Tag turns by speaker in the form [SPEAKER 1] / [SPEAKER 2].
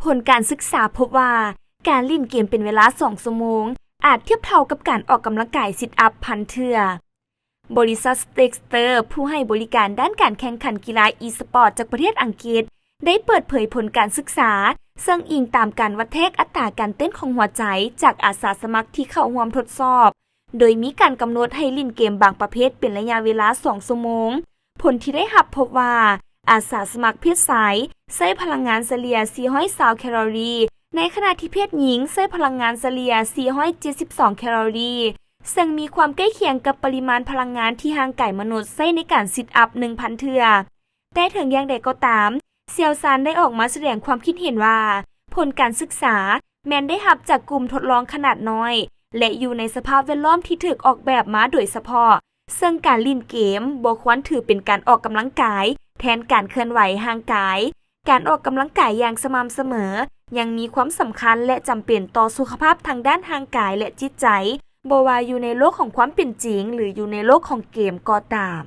[SPEAKER 1] ผลการศึกษาพบว่าการเล่นเกมเป็นเวลา2 ชั่วโมงอาจเทียบเท่ากับการออกกำลังกายซิทอัพพันเทื่อบริษัท Dexter ผู้ให้บริการด้านการแข่งขันกีฬาอีสปอร์ตจากประเทศอังกฤษได้เปิดเผยผลการศึกษาซึ่งอิงตามการวัดเทกอัตราการเต้นของหัวใจจากอาสาสมัครที่เข้าร่วมทดสอบโดยมีการกำหนดให้เล่นเกมบางประเภทเป็นระยะเวลา2 ชั่วโมงผลที่ได้รับพบว่าอาสาสมัครเพศชายใช้พลังงานเฉลี่ย420แคลอรี่ในขณะที่เพศหญิงใช้พลังงานเฉลี่ย472แคลอรี่ซึ่งมีความใกล้เคียงกับปริมาณพลังงานที่ร่างกายมนุษย์ใช้ในการซิทอัพ 1,000 เทื่อแต่ถึงอย่างใดก็ตามเซียวซานได้ออกมาแสดงความคิดเห็นว่าผลการศึกษาแม้นได้รับจากกลุ่มทดลองขนาดน้อยและอยู่ในสภาพแวดล้อมที่ถูกออกแบบมาโดยเฉพาะซึ่งการเล่นเกมบ่ควรถือเป็นการออกกำลังกายแทนการเคลื่อนไหวร่างกายการออกกำลังกายอย่างสม่ำเสมอยังมีความสำคัญและจำเป็นต่อสุขภาพทางด้านร่างกายและจิตใจบ่ว่าอยู่ในโลกของความเป็นจริงหรืออยู่ในโลกของเกมก็ตาม